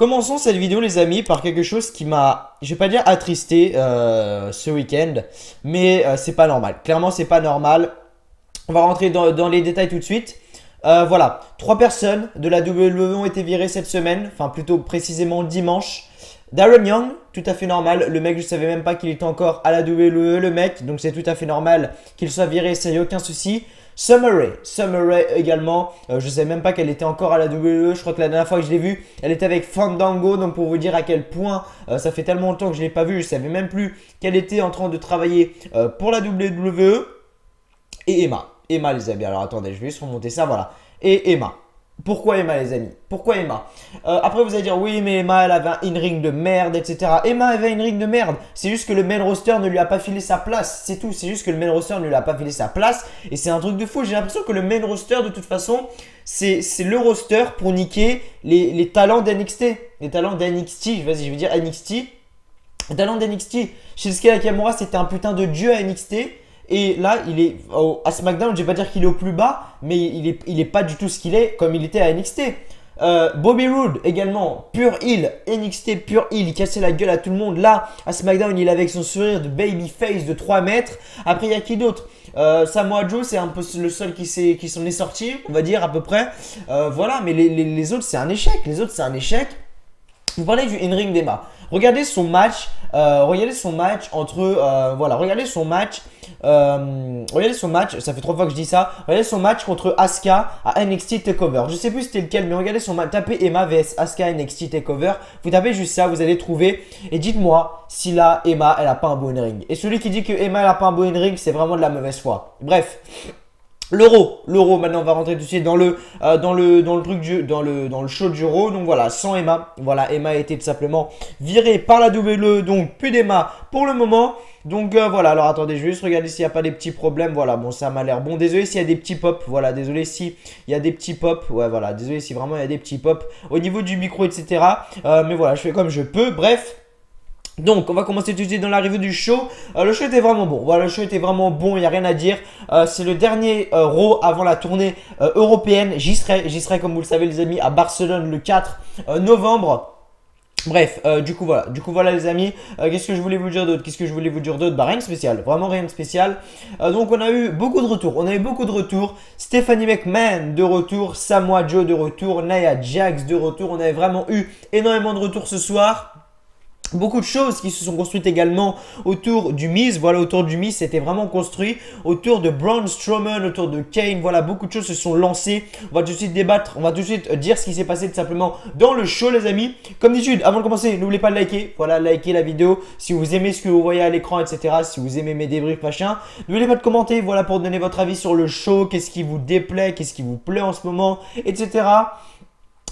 Commençons cette vidéo les amis par quelque chose qui m'a, je vais pas dire attristé ce week-end, mais c'est pas normal. Clairement c'est pas normal. On va rentrer dans les détails tout de suite. Voilà, 3 personnes de la WWE ont été virées cette semaine, enfin plutôt précisément dimanche. Darren Young, tout à fait normal. Le mec, je savais même pas qu'il était encore à la WWE, le mec. Donc c'est tout à fait normal qu'il soit viré, ça y a aucun souci. Summer Rae également. Je ne savais même pas qu'elle était encore à la WWE. Je crois que la dernière fois que je l'ai vue, elle était avec Fandango. Donc pour vous dire à quel point ça fait tellement longtemps que je ne l'ai pas vue. Je ne savais même plus qu'elle était en train de travailler pour la WWE. Et Emma. Emma les amis. Alors attendez, je vais juste remonter ça. Voilà. Et Emma. Pourquoi Emma les amis? Pourquoi Emma? Après vous allez dire oui mais Emma elle avait un in-ring de merde etc. Emma avait un in-ring de merde. C'est juste que le main roster ne lui a pas filé sa place. C'est tout. C'est juste que le main roster ne lui a pas filé sa place. Et c'est un truc de fou. J'ai l'impression que le main roster de toute façon c'est le roster pour niquer les talents d'NXT. Les talents d'NXT. Vas-y je vais dire NXT. Les talents d'NXT. Shinsuke Nakamura c'était un putain de dieu à NXT. Et là, il est à SmackDown, je vais pas dire qu'il est au plus bas, mais il est pas du tout ce qu'il est comme il était à NXT. Bobby Roode également, pur heel, NXT pur heel, il cassait la gueule à tout le monde. Là, à SmackDown, il est avec son sourire de babyface de 3 mètres. Après, il y a qui d'autre? Samoa Joe, c'est un peu le seul qui s'en est sorti, on va dire à peu près. Voilà, mais les autres, c'est un échec. Les autres, c'est un échec. Vous parlez du in-ring d'Emma. Regardez son match entre voilà, regardez son match, ça fait 3 fois que je dis ça. Regardez son match contre Asuka à NXT Takeover. Je sais plus c'était lequel, mais regardez son match. Tapez Emma vs Asuka NXT Takeover. Vous tapez juste ça, vous allez trouver. Et dites-moi si là Emma elle a pas un beau in-ring. Et celui qui dit que Emma elle a pas un beau in-ring, c'est vraiment de la mauvaise foi. Bref. L'euro, maintenant on va rentrer tout de suite dans le show du Raw. Donc voilà, sans Emma, voilà, Emma a été tout simplement virée par la WWE, donc plus d'Emma pour le moment. Donc voilà, alors attendez, je vais juste regarder s'il n'y a pas des petits problèmes. Voilà, bon ça m'a l'air bon. Désolé s'il y a des petits pops, voilà, désolé s'il y a des petits pops. Ouais voilà, désolé si vraiment il y a des petits pops au niveau du micro, etc. Mais voilà, je fais comme je peux, bref. Donc, on va commencer tout de suite dans la review du show. Le show était vraiment bon. Voilà, le show était vraiment bon, il n'y a rien à dire. C'est le dernier Raw avant la tournée européenne. J'y serai, comme vous le savez, les amis, à Barcelone le 4 novembre. Bref, du coup voilà les amis, qu'est-ce que je voulais vous dire d'autre? Bah rien de spécial, vraiment rien de spécial. Donc on a eu beaucoup de retours, Stephanie McMahon de retour, Samoa Joe de retour, Nia Jax de retour. On avait vraiment eu énormément de retours ce soir. Beaucoup de choses qui se sont construites également autour du Miz. Voilà, autour du Miz, c'était vraiment construit. Autour de Braun Strowman, autour de Kane. Voilà, beaucoup de choses se sont lancées. On va tout de suite débattre. On va tout de suite dire ce qui s'est passé tout simplement dans le show, les amis. Comme d'habitude, avant de commencer, n'oubliez pas de liker. Voilà, likez la vidéo. Si vous aimez ce que vous voyez à l'écran, etc. Si vous aimez mes débriefs, machin. N'oubliez pas de commenter. Voilà, pour donner votre avis sur le show. Qu'est-ce qui vous déplaît, qu'est-ce qui vous plaît en ce moment, etc.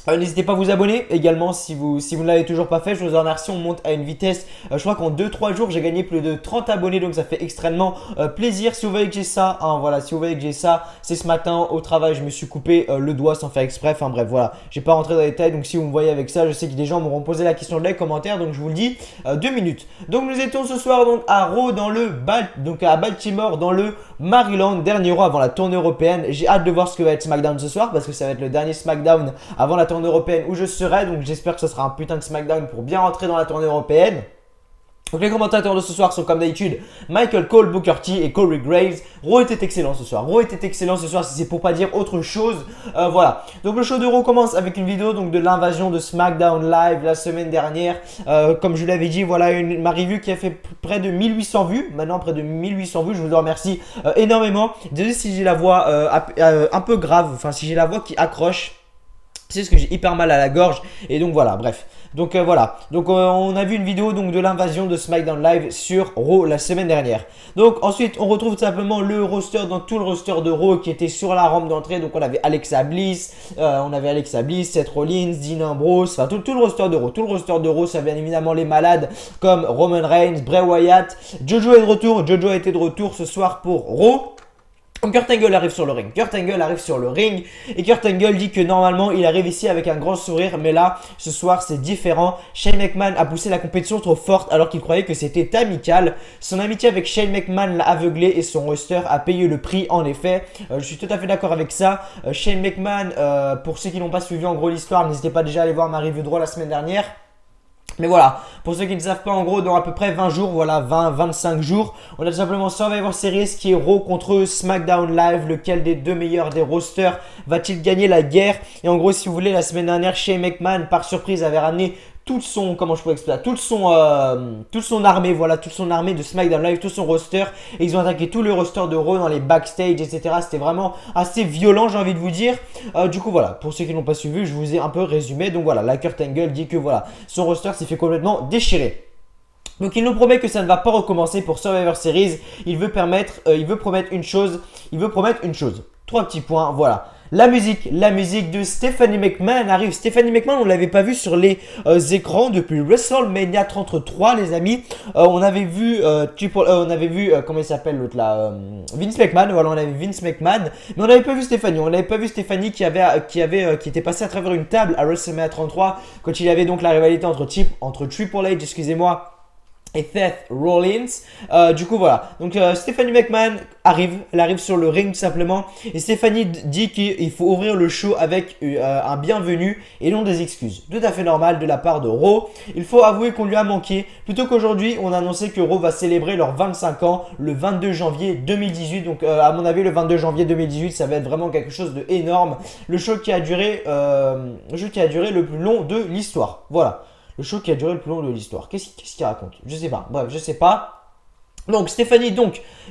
N'hésitez pas à vous abonner également si vous ne l'avez toujours pas fait. Je vous en remercie. On monte à une vitesse. Je crois qu'en 2-3 jours, j'ai gagné plus de 30 abonnés. Donc ça fait extrêmement plaisir. Si vous voyez que j'ai ça, hein, voilà, si vous voyez que j'ai ça, c'est ce matin au travail. Je me suis coupé le doigt sans faire exprès. Enfin bref, voilà. Je n'ai pas rentré dans les détails. Donc si vous me voyez avec ça, je sais que des gens m'auront posé la question dans les commentaires. Donc je vous le dis, 2 minutes. Donc nous étions ce soir donc à Raw à Baltimore dans le Maryland. Dernier Raw avant la tournée européenne. J'ai hâte de voir ce que va être SmackDown ce soir parce que ça va être le dernier SmackDown avant la tournée européenne où je serai, donc j'espère que ce sera un putain de SmackDown pour bien rentrer dans la tournée européenne. Donc les commentateurs de ce soir sont comme d'habitude Michael Cole, Booker T et Corey Graves. Raw était excellent ce soir. Si c'est pour pas dire autre chose. Voilà. Donc le show de Raw commence avec une vidéo donc de l'invasion de SmackDown Live la semaine dernière. Comme je l'avais dit, voilà ma review qui a fait près de 1800 vues. Maintenant près de 1800 vues. Je vous en remercie énormément. Désolé si j'ai la voix un peu grave. Enfin si j'ai la voix qui accroche. C'est ce que j'ai hyper mal à la gorge et donc voilà, bref. Donc voilà, donc on a vu une vidéo donc de l'invasion de SmackDown Live sur Raw la semaine dernière. Donc ensuite on retrouve tout simplement le roster, dans tout le roster de Raw qui était sur la rampe d'entrée. Donc on avait Alexa Bliss, Seth Rollins, Dean Ambrose, enfin tout le roster de Raw. Tout le roster de Raw, ça bien évidemment les malades comme Roman Reigns, Bray Wyatt. Jojo est de retour, Jojo a été de retour ce soir pour Raw. Donc Kurt Angle arrive sur le ring, Kurt Angle arrive sur le ring et Kurt Angle dit que normalement il arrive ici avec un grand sourire, mais là ce soir c'est différent. Shane McMahon a poussé la compétition trop forte alors qu'il croyait que c'était amical. Son amitié avec Shane McMahon l'a aveuglé et son roster a payé le prix en effet. Je suis tout à fait d'accord avec ça. Shane McMahon, pour ceux qui n'ont pas suivi en gros l'histoire, n'hésitez pas déjà à aller voir ma review de Raw la semaine dernière. Mais voilà, pour ceux qui ne savent pas, en gros, dans à peu près 20 jours, voilà, 20-25 jours, on a tout simplement Survivor Series qui est Raw contre SmackDown Live. Lequel des deux meilleurs des rosters va-t-il gagner la guerre? Et en gros, si vous voulez, la semaine dernière, Shane McMahon, par surprise, avait ramené toute son, comment je pourrais expliquer, toute son armée, voilà, toute son armée de SmackDown Live, tout son roster. Et ils ont attaqué tout le roster de Raw dans les backstage, etc. C'était vraiment assez violent, j'ai envie de vous dire. Du coup, voilà, pour ceux qui n'ont pas suivi, je vous ai un peu résumé. Donc voilà, la Kurt Angle dit que voilà, son roster s'est fait complètement déchirer. Donc il nous promet que ça ne va pas recommencer pour Survivor Series. Il veut promettre une chose. Trois petits points, voilà. La musique de Stephanie McMahon arrive. Stephanie McMahon, on ne l'avait pas vu sur les écrans depuis WrestleMania 33, les amis. On avait vu, comment il s'appelle l'autre là, Vince McMahon. Voilà, on avait Vince McMahon, mais on n'avait pas vu Stephanie. On n'avait pas vu Stephanie qui était passée à travers une table à WrestleMania 33 quand il y avait donc la rivalité entre Triple H, excusez-moi, et Seth Rollins. Du coup voilà, donc Stephanie McMahon elle arrive sur le ring tout simplement, et Stephanie dit qu'il faut ouvrir le show avec un bienvenu et non des excuses. Tout à fait normal de la part de Raw. Il faut avouer qu'on lui a manqué. Plutôt qu'aujourd'hui, on a annoncé que Raw va célébrer leurs 25 ans le 22 janvier 2018. Donc à mon avis, le 22 janvier 2018, ça va être vraiment quelque chose d'énorme. Le show qui a duré le plus long de l'histoire. Voilà. Le show qui a duré le plus long de l'histoire. Qu'est-ce qu'il raconte? Je sais pas. Bref, je sais pas. Donc Stephanie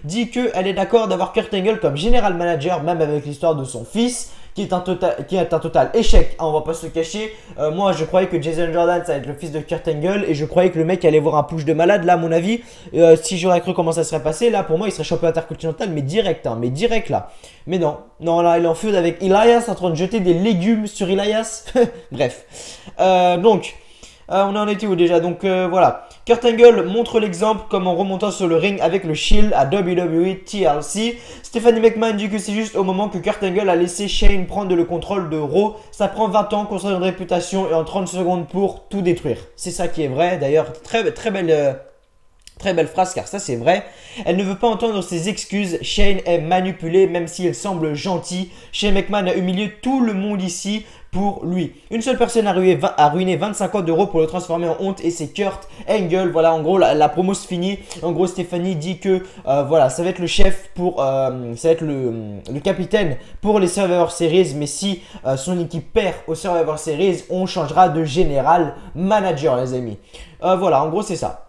dit qu'elle est d'accord d'avoir Kurt Angle comme général manager, même avec l'histoire de son fils, qui est un total échec. On va pas se le cacher. Moi, je croyais que Jason Jordan, ça allait être le fils de Kurt Angle, et je croyais que le mec allait voir un push de malade. Là, à mon avis, si j'aurais cru comment ça serait passé, là, pour moi, il serait champion intercontinental, mais direct, mais direct là. Mais non, là, il est en feud avec Elias, en train de jeter des légumes sur Elias. Bref. On en était où déjà? Donc voilà. Kurt Angle montre l'exemple comme en remontant sur le ring avec le Shield à WWE TLC. Stephanie McMahon dit que c'est juste au moment que Kurt Angle a laissé Shane prendre le contrôle de Raw. Ça prend 20 ans, construire une réputation et en 30 secondes pour tout détruire. C'est ça qui est vrai. D'ailleurs, très belle phrase, car ça c'est vrai. Elle ne veut pas entendre ses excuses. Shane est manipulé même s'il semble gentil. Shane McMahon a humilié tout le monde ici pour lui. Une seule personne a ruiné 25 ans d'euros pour le transformer en honte, et c'est Kurt Angle. Voilà, en gros la promo se finit. En gros, Stephanie dit que voilà, ça va être le chef pour ça va être le capitaine pour les Survivor Series, mais si son équipe perd au Survivor Series, on changera de général manager, les amis. Voilà, en gros c'est ça.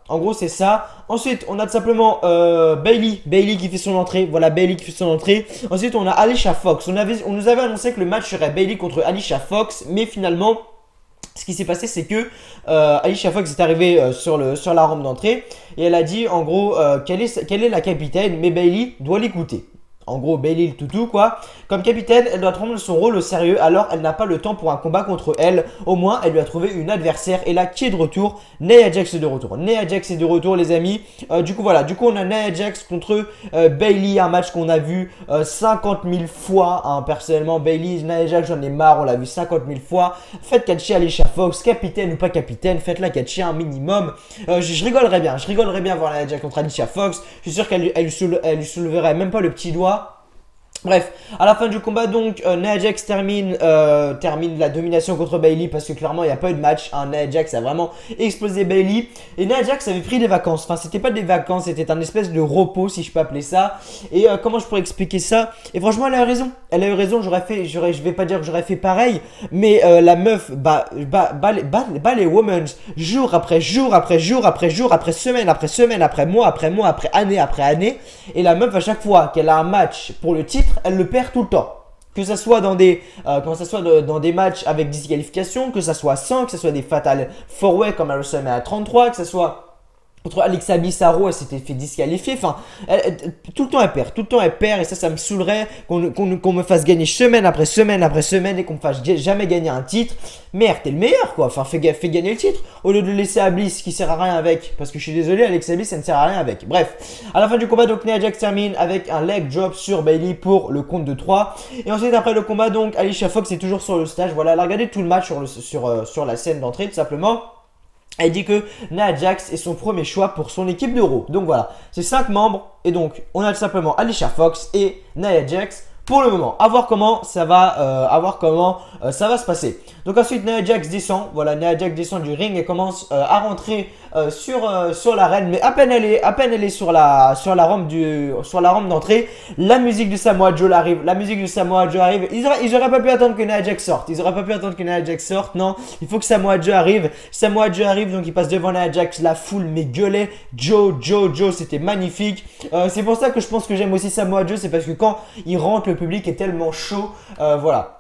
Ensuite, on a tout simplement Bayley qui fait son entrée. Voilà, Bayley qui fait son entrée. Ensuite, on a Alicia Fox. On nous avait annoncé que le match serait Bayley contre Alicia Fox, mais finalement, ce qui s'est passé, c'est que Alicia Fox est arrivée sur la rampe d'entrée, et elle a dit en gros quelle est la capitaine, mais Bayley doit l'écouter. En gros, Bayley le toutou quoi. Comme capitaine, elle doit prendre son rôle au sérieux, alors elle n'a pas le temps pour un combat contre elle. Au moins, elle lui a trouvé une adversaire. Et là, qui est de retour? Nia Jax est de retour. Nia Jax est de retour, les amis. Du coup, voilà. Du coup, on a Nia Jax contre Bayley. Un match qu'on a vu 50 000 fois. Hein, personnellement, Bayley, Nia Jax, j'en ai marre. On l'a vu 50 000 fois. Faites catcher Alicia Fox, capitaine ou pas capitaine. Faites-la catcher un minimum. Je rigolerais bien. Voir Nia Jax contre Alicia Fox. Je suis sûr qu'elle lui souleverait même pas le petit doigt. Bref, à la fin du combat, donc, Nia Jax termine la domination contre Bayley, parce que clairement, il n'y a pas eu de match. Hein. Nia Jax a vraiment explosé Bayley. Et Nia Jax avait pris des vacances. Enfin, c'était pas des vacances, c'était un espèce de repos, si je peux appeler ça. Et comment je pourrais expliquer ça? Et franchement, elle a eu raison. Je vais pas dire que j'aurais fait pareil, mais la meuf bat les women jour après jour, après semaine, après mois, après année. Et la meuf, à chaque fois qu'elle a un match pour le titre, elle le perd tout le temps. Que ça soit dans des matchs avec disqualification, que ça soit sans, que ça soit des fatal 4-way comme à WrestleMania 33, que ça soit Contre Alexa Bissaro, elle s'était fait disqualifier. Enfin, tout le temps elle perd. Tout le temps elle perd. Et ça me saoulerait qu'on me fasse gagner semaine après semaine après semaine et qu'on me fasse jamais gagner un titre. Merde, t'es le meilleur quoi. Enfin, fais gagner le titre. Au lieu de le laisser à Bliss qui sert à rien avec. Parce que je suis désolé, Alexa Bliss, ça ne sert à rien avec. Bref, à la fin du combat, donc Nia Jax termine avec un leg drop sur Bayley pour le compte de 3. Et ensuite, après le combat, donc Alicia Fox est toujours sur le stage. Voilà, elle a regardé tout le match sur la scène d'entrée tout simplement. Elle dit que Nia Jax est son premier choix pour son équipe de Raw. Donc voilà, c'est 5 membres. Et donc, on a tout simplement Alicia Fox et Nia Jax pour le moment. À voir comment ça va, ça va se passer. Donc ensuite, Nia Jax descend. Voilà, Nia Jax descend du ring et commence à rentrer sur l'arène. Mais à peine elle est sur la rampe d'entrée, la musique de Samoa Joe arrive. La musique de Samoa Joe arrive. Ils auraient pas pu attendre que Nia Jax sorte. Ils auraient pas pu attendre que Nia Jax sorte. Non, il faut que Samoa Joe arrive. Samoa Joe arrive, donc il passe devant Nia Jax. La foule mais gueulait. Joe, c'était magnifique. C'est pour ça que je pense que j'aime aussi Samoa Joe. C'est parce que quand il rentre, le public est tellement chaud. Voilà.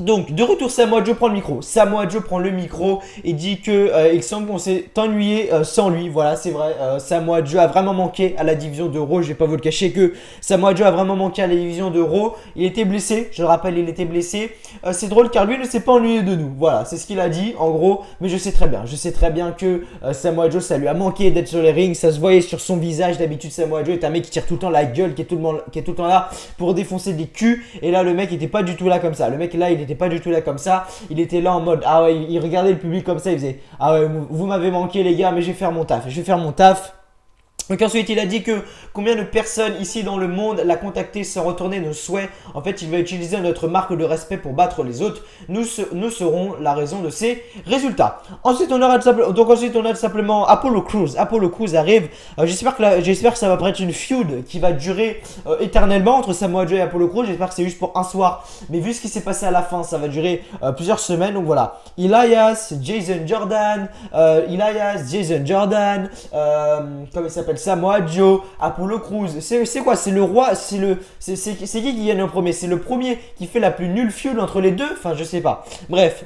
Donc, de retour, Samoa Joe prend le micro. Samoa Joe prend le micro et dit que il semble qu'on s'est ennuyé sans lui. Voilà, c'est vrai. Samoa Joe a vraiment manqué à la division de Raw. Je vais pas vous le cacher que Samoa Joe a vraiment manqué à la division de Raw. Il était blessé. Je le rappelle, il était blessé. C'est drôle car lui ne s'est pas ennuyé de nous. Voilà, c'est ce qu'il a dit en gros. Mais je sais très bien. Je sais très bien que Samoa Joe, ça lui a manqué d'être sur les rings. Ça se voyait sur son visage. D'habitude, Samoa Joe est un mec qui tire tout le temps la gueule, qui est tout le temps là pour défoncer des culs. Et là, le mec était pas du tout là comme ça. Le mec là, il était pas du tout là comme ça. Il était là en mode ah ouais, il regardait le public comme ça, il faisait ah ouais, vous m'avez manqué les gars, mais je vais faire mon taf. Donc ensuite il a dit que combien de personnes ici dans le monde l'a contacté sans retourner nos souhaits. En fait il va utiliser notre marque de respect pour battre les autres. Nous serons la raison de ces résultats. Ensuite on aura tout simplement Apollo Crews. Apollo Crews arrive. J'espère que ça va pas être une feud qui va durer éternellement entre Samoa Joe et Apollo Crews. J'espère que c'est juste pour un soir. Mais vu ce qui s'est passé à la fin, ça va durer plusieurs semaines. Donc voilà. Elias, Jason Jordan, comment il s'appelle, Samoa Joe, Apollo Crews. C'est quoi? C'est le roi. C'est qui gagne en premier? C'est le premier qui fait la plus nulle feud entre les deux? Enfin, je sais pas. Bref.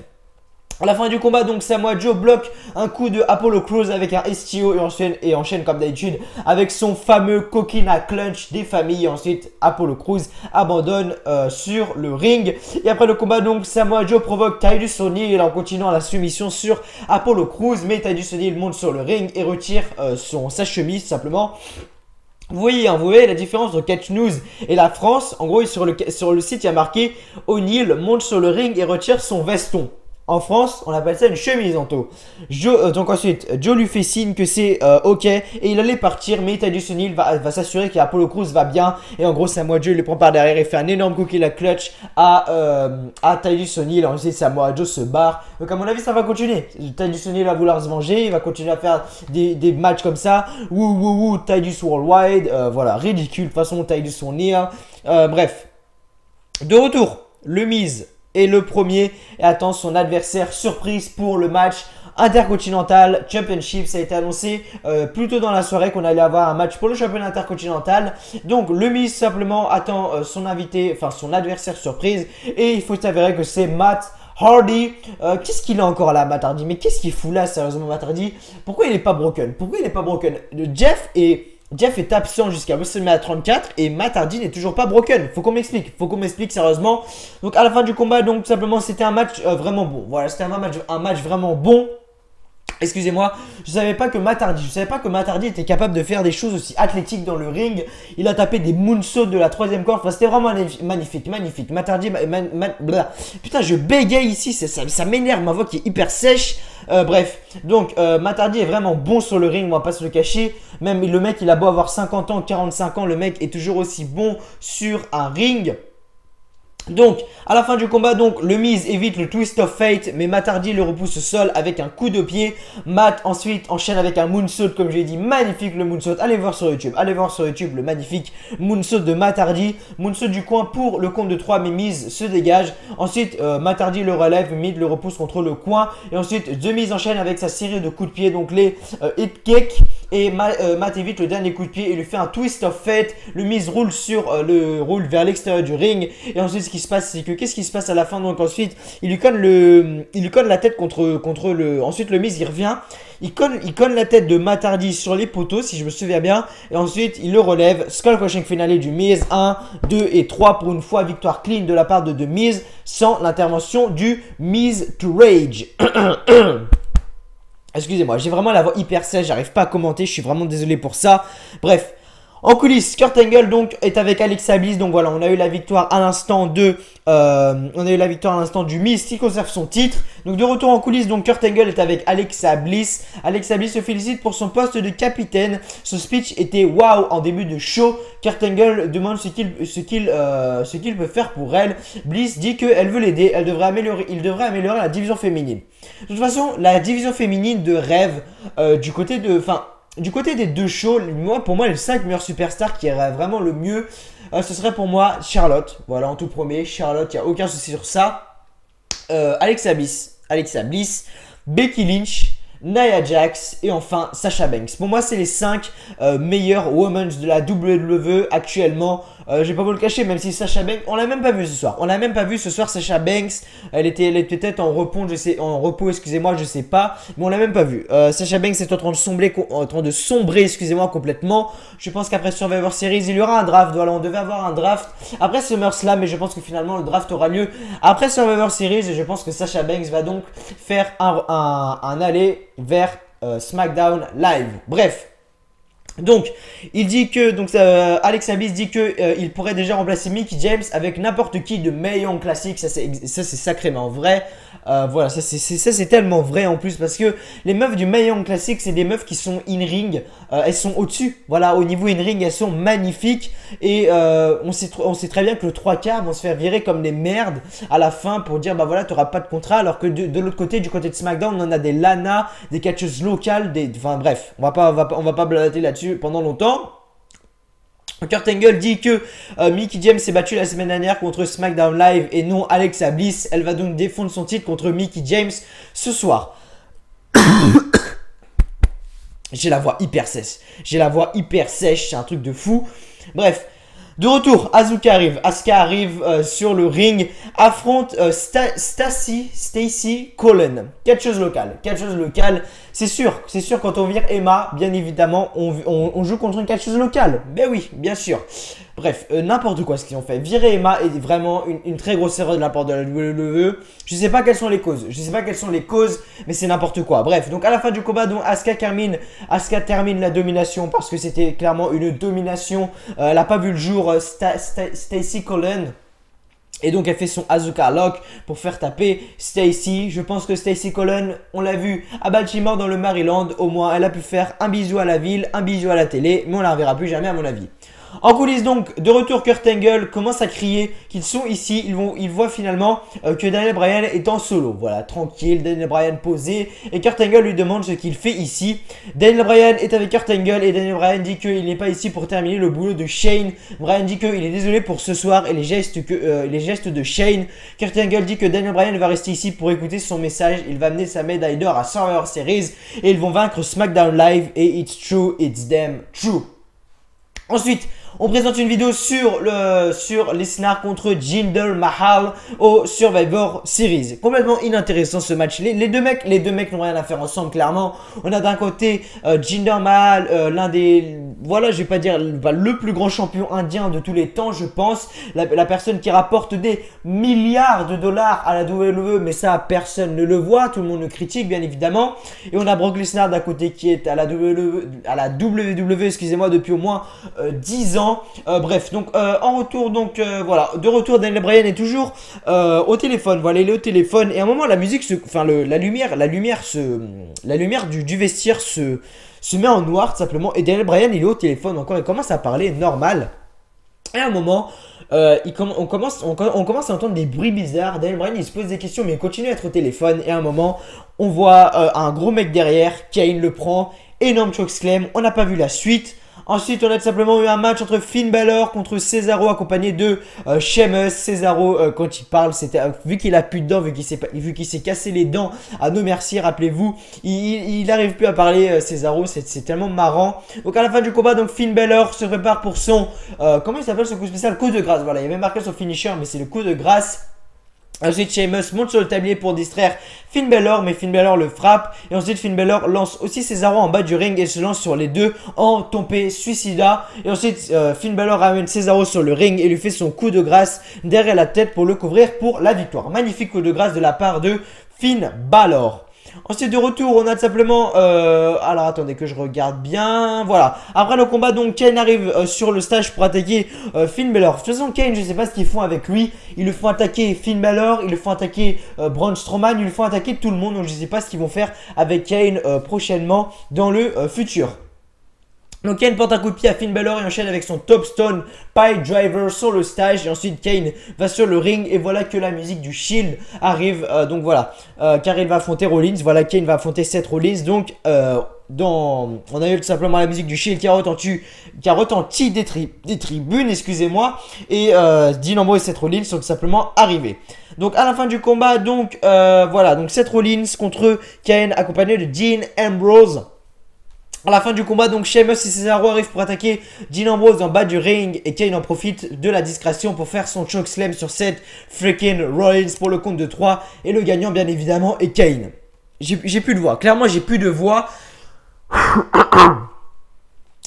À la fin du combat, donc Samoa Joe bloque un coup de Apollo Crews avec un STO et enchaîne comme d'habitude avec son fameux Coquina Clutch des familles. Ensuite, Apollo Crews abandonne sur le ring. Et après le combat, donc Samoa Joe provoque Titus O'Neil en continuant la soumission sur Apollo Crews. Mais Titus O'Neil monte sur le ring et retire sa chemise tout simplement. Vous voyez la différence entre Catch News et la France. En gros, sur le site, il y a marqué O'Neil monte sur le ring et retire son veston. En France, on appelle ça une chemise en taux. Donc ensuite, Joe lui fait signe que c'est ok et il allait partir, mais Titus O'Neil va s'assurer qu'Apollo Crews va bien. Et en gros, Samoa Joe le prend par derrière et fait un énorme cookie la clutch à Titus O'Neil. Ensuite, Samoa Joe se barre. Donc à mon avis, ça va continuer. Titus O'Neil va vouloir se venger, il va continuer à faire des matchs comme ça. Woo, Titus Worldwide. Voilà, ridicule. De toute façon, Titus O'Neil. Bref. De retour, le Miz est le premier et attend son adversaire surprise pour le match Intercontinental Championship. Ça a été annoncé plus tôt dans la soirée qu'on allait avoir un match pour le championnat intercontinental. Donc le Miz simplement attend son adversaire surprise et il faut s'avérer que c'est Matt Hardy. Qu'est-ce qu'il a encore là, Matt Hardy? Mais qu'est-ce qu'il fout là sérieusement, Matt Hardy? Pourquoi il n'est pas broken? Jeff est absent jusqu'à WrestleMania 34 et Matt Hardy n'est toujours pas broken. Faut qu'on m'explique sérieusement. Donc à la fin du combat, donc tout simplement c'était un match vraiment bon. Voilà, c'était un match vraiment bon. Excusez-moi, je savais pas que Matt Hardy était capable de faire des choses aussi athlétiques dans le ring. Il a tapé des moonsaults de la troisième corde. Enfin, c'était vraiment magnifique. Matt Hardy, putain, je bégaye ici, ça m'énerve, ma voix qui est hyper sèche. Bref, donc Matt Hardy est vraiment bon sur le ring, on va pas se le cacher. Même le mec, il a beau avoir 50 ans, 45 ans, le mec est toujours aussi bon sur un ring. Donc, à la fin du combat, donc, le Miz évite le Twist of Fate, mais Matt Hardy le repousse au sol avec un coup de pied. Matt ensuite enchaîne avec un moonsault, comme je l'ai dit, magnifique le moonsault. Allez voir sur YouTube le magnifique moonsault de Matt Hardy. Moonsault du coin pour le compte de 3, mais Miz se dégage. Ensuite, Matt Hardy le relève, Miz le repousse contre le coin. Et ensuite, The Miz enchaîne avec sa série de coups de pied, donc les hit kicks. et Matt évite le dernier coup de pied et lui fait un twist of fate. Le Miz roule roule vers l'extérieur du ring. Et ensuite, ce qui se passe, c'est que qu'est-ce qui se passe à la fin? Donc ensuite, il lui conne la tête contre le. Ensuite, le Miz il revient. Il conne la tête de Matt Hardy sur les poteaux, si je me souviens bien. Et ensuite, il le relève. Skull Crushing finale du Miz. 1, 2 et 3 pour une fois. Victoire clean de la part de Miz sans l'intervention du Miz to Rage. Excusez-moi, j'ai vraiment la voix hyper sèche. J'arrive pas à commenter. Je suis vraiment désolé pour ça. Bref. En coulisses, Kurt Angle donc est avec Alexa Bliss. Donc voilà, on a eu la victoire à l'instant du Miz qui conserve son titre. Donc de retour en coulisses, donc Kurt Angle est avec Alexa Bliss. Alexa Bliss se félicite pour son poste de capitaine. Ce speech était waouh en début de show. Kurt Angle demande ce qu'il peut faire pour elle. Bliss dit qu'elle veut l'aider. Il devrait améliorer la division féminine. De toute façon, la division féminine de rêve du côté des deux shows, pour moi, les 5 meilleurs superstars qui iraient vraiment le mieux, ce serait pour moi Charlotte. Voilà, en tout premier, Charlotte, il n'y a aucun souci sur ça. Alexa Bliss, Becky Lynch, Nia Jax et enfin Sasha Banks. Pour moi, c'est les 5 meilleurs women de la WWE actuellement. Je vais pas vous le cacher, même si Sasha Banks, on l'a même pas vu ce soir. On l'a même pas vu ce soir, Sasha Banks. Elle était peut-être en repos, excusez-moi, je sais pas. Mais on l'a même pas vu. Sasha Banks est en train de sombrer, excusez-moi, complètement. Je pense qu'après Survivor Series, il y aura un draft. Voilà, on devait avoir un draft après SummerSlam, mais je pense que finalement le draft aura lieu après Survivor Series. Et je pense que Sasha Banks va donc faire un aller vers SmackDown Live. Bref. Donc, il dit que Alexa Bliss dit que il pourrait déjà remplacer Mickie James avec n'importe qui de Mae Young Classic. Ça c'est sacrément vrai. Voilà, ça c'est tellement vrai en plus parce que les meufs du Mae Young Classic, c'est des meufs qui sont in-ring. Elles sont au-dessus. Voilà, au niveau in-ring, elles sont magnifiques. Et on sait très bien que le 3/4 vont se faire virer comme des merdes à la fin pour dire bah voilà, tu n'auras pas de contrat. Alors que de l'autre côté, du côté de SmackDown, on en a des Lana, des catcheuses locales, enfin bref, on va pas blablater là-dessus pendant longtemps. Kurt Angle dit que Mickie James s'est battue la semaine dernière contre SmackDown Live et non Alexa Bliss. Elle va donc défendre son titre contre Mickie James ce soir. J'ai la voix hyper sèche. C'est un truc de fou. Bref. De retour, Asuka arrive sur le ring, affronte Stacy Colon, catcheuse locale. C'est sûr, quand on vire Emma, bien évidemment, on joue contre une catcheuse locale. Ben oui, bien sûr. Bref, n'importe quoi ce qu'ils ont fait. Virer Emma est vraiment une très grosse erreur de la part de la WWE. Je sais pas quelles sont les causes, mais c'est n'importe quoi. Bref, donc à la fin du combat, donc Asuka termine la domination parce que c'était clairement une domination. Elle n'a pas vu le jour, Stacy Colon. Et donc elle fait son Asuka Lock pour faire taper Stacy. Je pense que Stacy Colon, on l'a vu à Baltimore dans le Maryland. Au moins elle a pu faire un bisou à la ville, un bisou à la télé. Mais on la reverra plus jamais à mon avis. En coulisses donc, de retour, Kurt Angle commence à crier qu'ils sont ici. Ils voient finalement que Daniel Bryan est en solo. Voilà, tranquille, Daniel Bryan posé. Et Kurt Angle lui demande ce qu'il fait ici. Daniel Bryan est avec Kurt Angle et Daniel Bryan dit qu'il n'est pas ici pour terminer le boulot de Shane. Bryan dit qu'il est désolé pour ce soir et les gestes de Shane. Kurt Angle dit que Daniel Bryan va rester ici pour écouter son message. Il va amener sa médaille d'or à Survivor Series et ils vont vaincre SmackDown Live et it's true, it's damn true. Ensuite, on présente une vidéo sur Lesnar contre Jinder Mahal au Survivor Series. Complètement inintéressant ce match. Les deux mecs n'ont rien à faire ensemble, clairement. On a d'un côté Jinder Mahal, l'un des, voilà, je vais pas dire le plus grand champion indien de tous les temps, je pense. La personne qui rapporte des milliards de dollars à la WWE, mais ça, personne ne le voit. Tout le monde le critique, bien évidemment. Et on a Brock Lesnar d'un côté qui est à la WWE, excusez-moi, depuis au moins 10 ans. Bref, donc en retour, donc voilà, de retour, Daniel Bryan est toujours au téléphone. Voilà, il est au téléphone et à un moment la musique, la lumière du vestiaire se met en noir tout simplement. Et Daniel Bryan il est au téléphone encore, il commence à parler normal. Et à un moment, on commence à entendre des bruits bizarres. Daniel Bryan il se pose des questions mais il continue à être au téléphone. Et à un moment, on voit un gros mec derrière, Kane le prend, énorme chokeslam. On n'a pas vu la suite. Ensuite, on a tout simplement eu un match entre Finn Balor contre Cesaro accompagné de Sheamus. Cesaro, quand il parle, c'était vu qu'il a plus de dents, vu qu'il s'est cassé les dents à nos merci, rappelez-vous, il n'arrive plus à parler Cesaro, c'est tellement marrant. Donc à la fin du combat, donc Finn Balor se prépare pour son, comment il s'appelle ce coup spécial? Coup de grâce, voilà, il y avait marqué son finisher, mais c'est le coup de grâce. Ensuite, Sheamus monte sur le tablier pour distraire Finn Balor, mais Finn Balor le frappe. Et ensuite, Finn Balor lance aussi Cesaro en bas du ring et se lance sur les deux en tombé suicida. Et ensuite, Finn Balor ramène Cesaro sur le ring et lui fait son coup de grâce derrière la tête pour le couvrir pour la victoire. Magnifique coup de grâce de la part de Finn Balor. Ensuite de retour, on a tout simplement, alors attendez que je regarde bien, voilà. Après le combat, donc Kane arrive sur le stage pour attaquer Finn Balor. De toute façon, Kane, je sais pas ce qu'ils font avec lui. Ils le font attaquer Finn Balor, ils le font attaquer Braun Strowman, ils le font attaquer tout le monde. Donc je sais pas ce qu'ils vont faire avec Kane prochainement dans le futur. Donc Kane porte un coup de pied à Finn Balor et enchaîne avec son Top Stone Pile Driver sur le stage. Et ensuite Kane va sur le ring et voilà que la musique du Shield arrive. Donc voilà, car il va affronter Rollins. Voilà, Kane va affronter Seth Rollins. Donc on a eu tout simplement la musique du Shield qui a retenti des tribunes, excusez-moi. Et Dean Ambrose et Seth Rollins sont tout simplement arrivés. Donc à la fin du combat, donc voilà, donc Seth Rollins contre Kane accompagné de Dean Ambrose. À la fin du combat, donc Sheamus et Cesaro arrivent pour attaquer Dean Ambrose en bas du ring et Kane en profite de la discrétion pour faire son chokeslam sur Seth freaking Rollins pour le compte de 3 et le gagnant bien évidemment est Kane. J'ai plus de voix, clairement j'ai plus de voix.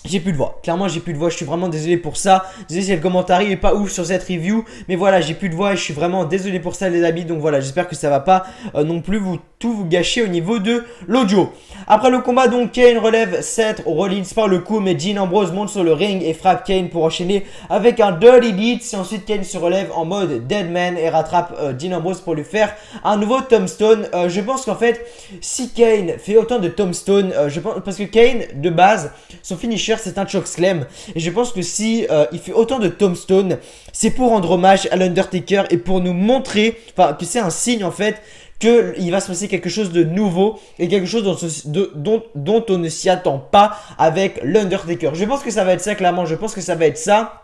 J'ai plus de voix, clairement j'ai plus de voix, je suis vraiment désolé pour ça. Désolé si le commentaire est pas ouf sur cette review, mais voilà, j'ai plus de voix et je suis vraiment désolé pour ça les amis. Donc voilà, j'espère que ça va pas non plus tout vous gâcher au niveau de l'audio. Après le combat, donc Kane relève Seth Rollins par le cou, mais Dean Ambrose monte sur le ring et frappe Kane pour enchaîner avec un Dirty Deeds. Et ensuite Kane se relève en mode Deadman et rattrape Dean Ambrose pour lui faire un nouveau tombstone. Je pense qu'en fait, si Kane fait autant de tombstone, je pense parce que Kane de base, son finisher c'est un chokeslam et je pense que si il fait autant de tombstone, c'est pour rendre hommage à l'Undertaker et pour nous montrer, enfin que c'est un signe en fait qu'il va se passer quelque chose de nouveau et quelque chose dont on ne s'y attend pas avec l'Undertaker. Je pense que ça va être ça, clairement, je pense que ça va être ça.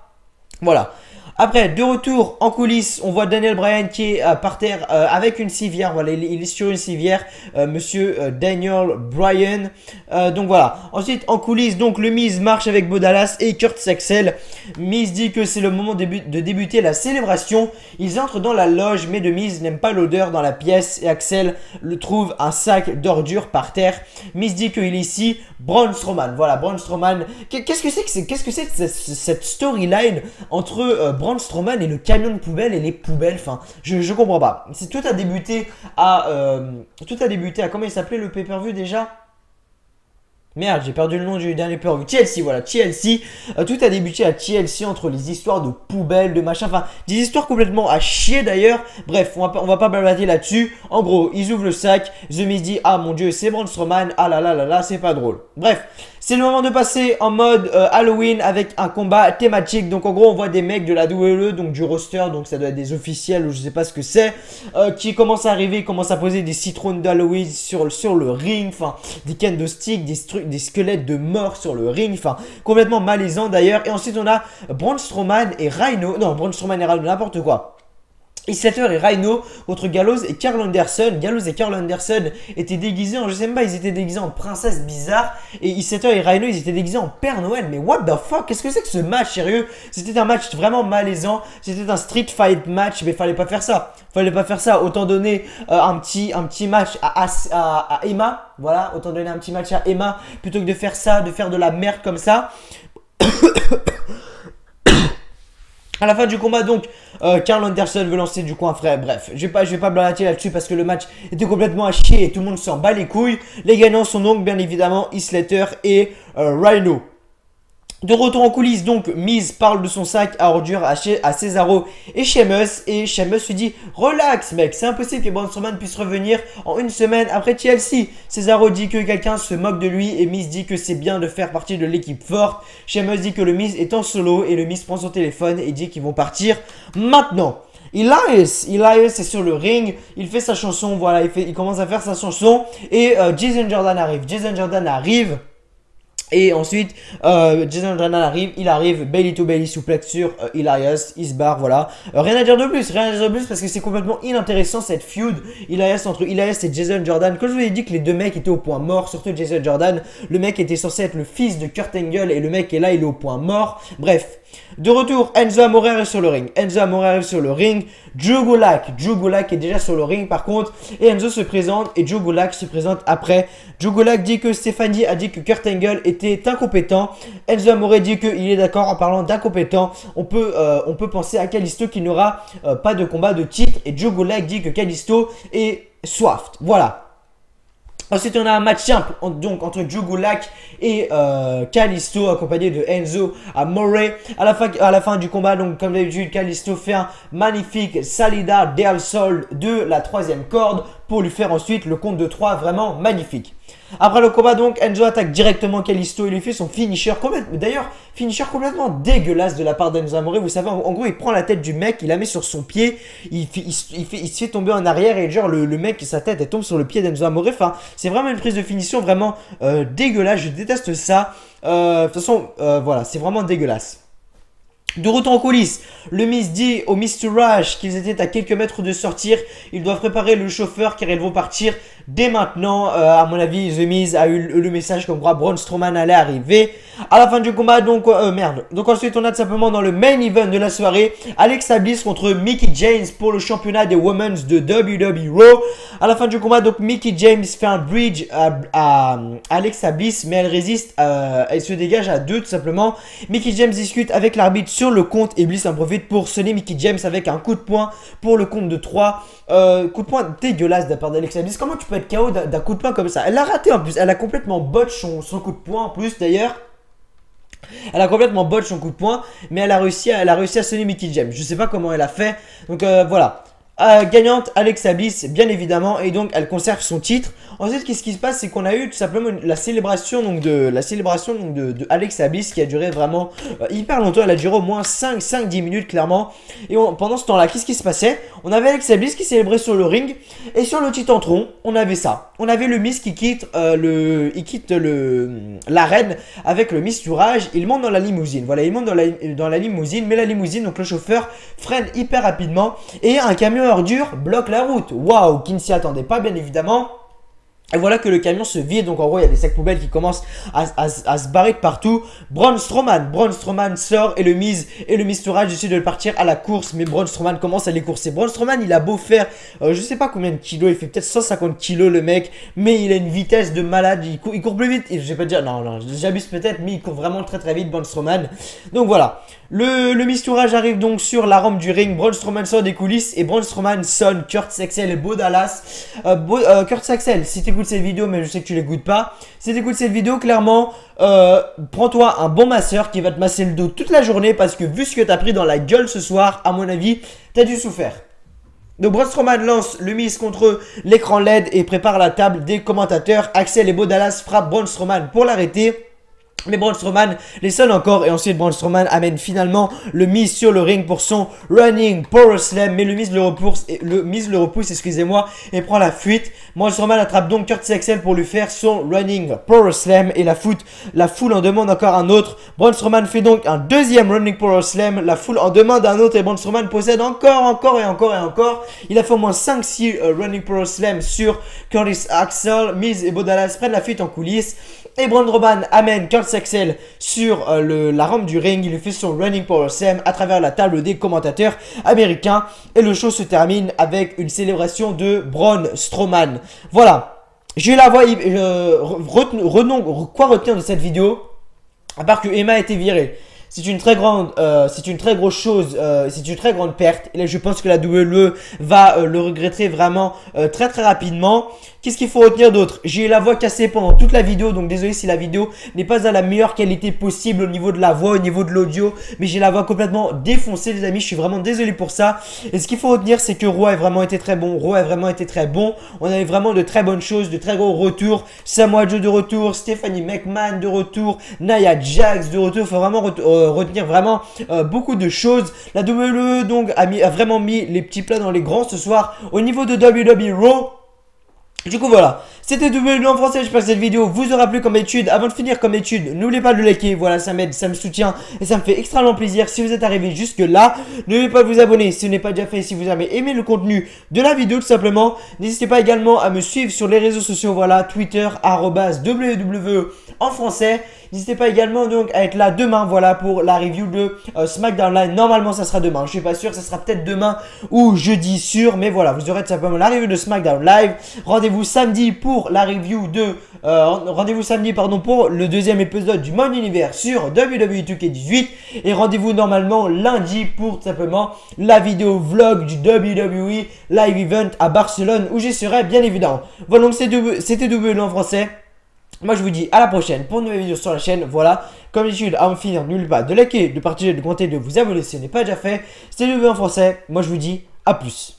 Voilà. Après, de retour en coulisses, on voit Daniel Bryan qui est par terre avec une civière. Voilà, il est sur une civière, monsieur Daniel Bryan. Donc voilà. Ensuite, en coulisses, donc le Miz marche avec Bo Dallas et Kurt Axel. Miz dit que c'est le moment de débuter la célébration. Ils entrent dans la loge, mais de Miz n'aime pas l'odeur dans la pièce et Axel le trouve un sac d'ordures par terre. Miz dit qu'il est ici. Braun Strowman, voilà, Braun Strowman. Qu'est-ce que c'est cette storyline entre Braun Strowman et le camion de poubelle et les poubelles? Enfin, je comprends pas. Tout a débuté à comment il s'appelait le pay-per-view déjà? Merde, j'ai perdu le nom du dernier pay-per-view. TLC, voilà, TLC. Tout a débuté à TLC entre les histoires de poubelles, de machin. Enfin, des histoires complètement à chier d'ailleurs. Bref, on va pas blablater là-dessus. En gros, ils ouvrent le sac. The Miz dit, ah mon dieu, c'est Braun Strowman. Ah là là là là, c'est pas drôle. Bref, c'est le moment de passer en mode Halloween avec un combat thématique. Donc en gros, on voit des mecs de la WWE, donc du roster. Donc ça doit être des officiels ou je sais pas ce que c'est. Qui commencent à arriver, commencent à poser des citrons d'Halloween sur le ring. Enfin, des candlesticks, des squelettes de mort sur le ring, enfin complètement malaisant d'ailleurs. Et ensuite on a Braun Strowman et Rhino, non Braun Strowman et Rhino, n'importe quoi. Slater et Rhino contre Gallows et Carl Anderson. Gallows et Carl Anderson étaient déguisés en, je sais même pas, ils étaient déguisés en princesse bizarre. Et Slater et Rhino, ils étaient déguisés en Père Noël. Mais what the fuck, qu'est-ce que c'est que ce match, sérieux? C'était un match vraiment malaisant. C'était un street fight match, mais fallait pas faire ça. Fallait pas faire ça. Autant donner un petit match à Emma. Voilà, autant donner un petit match à Emma plutôt que de faire ça, de faire de la merde comme ça. À la fin du combat, donc, Carl Anderson veut lancer du coup un frère. Bref, je vais pas blablater là-dessus parce que le match était complètement à chier et tout le monde s'en bat les couilles. Les gagnants sont donc bien évidemment Slater et Rhino. De retour en coulisses, donc, Miz parle de son sac à ordures à Cesaro et Sheamus. Et Sheamus lui dit, relax mec, c'est impossible que Braun Strowman puisse revenir en une semaine après TLC. Cesaro dit que quelqu'un se moque de lui et Miz dit que c'est bien de faire partie de l'équipe forte. Sheamus dit que le Miz est en solo et le Miz prend son téléphone et dit qu'ils vont partir maintenant. Elias est sur le ring, il fait sa chanson, voilà, il commence à faire sa chanson et Jason Jordan arrive. Et ensuite, Jason Jordan arrive, belly to belly souplex sur Elias, il se barre, voilà. Rien à dire de plus, parce que c'est complètement inintéressant cette feud entre Elias et Jason Jordan. Comme je vous ai dit que les deux mecs étaient au point mort, surtout Jason Jordan, le mec était censé être le fils de Kurt Angle et le mec est là, il est au point mort. Bref, de retour, Enzo Amore arrive sur le ring. Drew Gulak est déjà sur le ring par contre, et Enzo se présente et Drew Gulak se présente après. Drew Gulak dit que Stéphanie a dit que Kurt Angle était incompétent. Enzo Amore dit qu'il est d'accord. En parlant d'incompétent, on peut penser à Kalisto qui n'aura pas de combat de titre, et Drew Gulak dit que Kalisto est soft. Voilà. Ensuite, on a un match simple donc entre Drew Gulak et Kalisto accompagné de Enzo Amore. À la fin du combat, donc comme d'habitude, Kalisto fait un magnifique Salida del Sol de la 3e corde pour lui faire ensuite le compte de 3 vraiment magnifique. Après le combat, donc, Enzo attaque directement Kalisto. Il lui fait son finisher complètement dégueulasse de la part d'Enzo Amore. Vous savez, en gros, il prend la tête du mec, il la met sur son pied, il se fait tomber en arrière et genre le mec, sa tête, elle tombe sur le pied d'Enzo Amore. Enfin, c'est vraiment une prise de finition vraiment dégueulasse. Je déteste ça. De toute façon, voilà, c'est vraiment dégueulasse. De retour en coulisses, le Miz dit au Mr. Rush qu'ils étaient à quelques mètres de sortir. Ils doivent préparer le chauffeur car ils vont partir dès maintenant. À mon avis, The Miz a eu le message comme quoi Braun Strowman allait arriver. À la fin du combat, donc Donc ensuite, on a tout simplement dans le main event de la soirée Alexa Bliss contre Mickie James pour le championnat des Women's de WWE Raw. À la fin du combat, donc Mickie James fait un bridge à Alexa Bliss, mais elle résiste. Elle se dégage à 2 tout simplement. Mickie James discute avec l'arbitre sur le compte et Bliss en profite pour sonner Mickie James avec un coup de poing pour le compte de 3. Coup de poing dégueulasse de la part d'Alexa Bliss. Comment tu peux être KO d'un coup de poing comme ça? Elle l'a raté en plus. Elle a complètement botch son coup de poing en plus d'ailleurs. Elle a complètement botch son coup de poing, mais elle a réussi à sonner Mickie James. Je sais pas comment elle a fait. Donc voilà. Gagnante Alexa Bliss bien évidemment, et donc elle conserve son titre. Ensuite, qu'est-ce qui se passe, c'est qu'on a eu tout simplement la célébration de Alexa Bliss qui a duré vraiment hyper longtemps. Elle a duré au moins 5-10 minutes clairement. Et pendant ce temps-là, qu'est-ce qui se passait? On avait Alexa Bliss qui célébrait sur le ring, et sur le Titantron, on avait ça. On avait le Miz qui quitte l'arène avec le Miz Tourage. Il monte dans la limousine. Voilà, il monte dans la limousine, mais la limousine, donc le chauffeur freine hyper rapidement et un camion ordure bloque la route. Waouh, qui ne s'y attendait pas bien évidemment. Et voilà que le camion se vide, donc en gros il y a des sacs poubelles qui commencent à se barrer de partout. Braun Strowman sort et le Miz Tourage décide de partir à la course, mais Braun Strowman commence à les courser. Braun Strowman, il a beau faire, je sais pas combien de kilos, il fait peut-être 150 kilos le mec, mais il a une vitesse de malade, il court plus vite, je vais pas dire, non, j'abuse peut-être, mais il court vraiment très vite Braun Strowman. Donc voilà, le Miz Tourage arrive donc sur la rampe du ring, Braun Strowman sort des coulisses et Braun Strowman sonne Kurt Saxel et Bo Dallas. Kurt Saxel, si t'écoutes cette vidéo, mais je sais que tu l'écoutes pas, si t'écoutes cette vidéo, clairement, prends-toi un bon masseur qui va te masser le dos toute la journée, parce que vu ce que t'as pris dans la gueule ce soir, à mon avis, t'as dû souffrir. Donc Braun Strowman lance le Miz contre l'écran LED et prépare la table des commentateurs. Axel et Bo Dallas frappent Braun Strowman pour l'arrêter. Mais Braun Strowman les sonne encore, et ensuite Braun Strowman amène finalement le Miz sur le ring pour son running power slam, mais le Miz le repousse, excusez-moi, et prend la fuite. Braun Strowman attrape donc Kurt Saxel pour lui faire son running power slam, et la foule en demande encore un autre. Braun Strowman fait donc un deuxième running power slam, la foule en demande un autre et Braun Strowman possède encore. Il a fait au moins 5-6 running power slam sur Curtis Axel. Miz et Bo Dallas prennent la fuite en coulisses. Et Braun Strowman amène Kurt Saxel sur la rampe du ring. Il lui fait son running power slam à travers la table des commentateurs américains. Et le show se termine avec une célébration de Braun Strowman. Voilà. J'ai la voix. Quoi retenir de cette vidéo? À part que Emma a été virée. C'est une très grande chose, c'est une très grande perte. Et là, je pense que la WWE va le regretter vraiment très rapidement. Qu'est-ce qu'il faut retenir d'autre? J'ai eu la voix cassée pendant toute la vidéo, donc désolé si la vidéo n'est pas à la meilleure qualité possible au niveau de la voix, au niveau de l'audio, mais j'ai la voix complètement défoncée les amis, je suis vraiment désolé pour ça. Et ce qu'il faut retenir, c'est que Raw a vraiment été très bon, on avait vraiment de très bonnes choses, de très gros retours. Samoa Joe de retour, Stephanie McMahon de retour, Nia Jax de retour. Il faut vraiment retenir vraiment beaucoup de choses. La WWE donc a vraiment mis les petits plats dans les grands ce soir au niveau de WWE Raw. Du coup voilà, C'était WWE en français, j'espère que cette vidéo vous aura plu comme d'habitude. Avant de finir comme d'habitude, n'oubliez pas de liker, voilà, ça m'aide, ça me soutient et ça me fait extrêmement plaisir. Si vous êtes arrivé jusque là, n'oubliez pas de vous abonner si ce n'est pas déjà fait, si vous avez aimé le contenu de la vidéo tout simplement. N'hésitez pas également à me suivre sur les réseaux sociaux, voilà, Twitter, @WWE en français. N'hésitez pas également donc à être là demain, voilà, pour la review de SmackDown Live. Normalement, ça sera demain, je suis pas sûr, ça sera peut-être demain ou jeudi sûr, mais voilà, vous aurez tout simplement la review de SmackDown Live. Rendez-vous samedi pour la review de rendez-vous samedi pardon pour le deuxième épisode du Monde Univers sur WWE 2K18 et rendez-vous normalement lundi pour tout simplement la vidéo vlog du WWE Live Event à Barcelone où j'y serai bien évidemment. Voilà, donc c'était WWE en français. Moi je vous dis à la prochaine pour une nouvelle vidéo sur la chaîne. Voilà, comme d'habitude, avant de finir, n'oubliez pas de liker, de partager, de commenter, de vous abonner si ce n'est pas déjà fait. C'était WWE en français. Moi je vous dis à plus.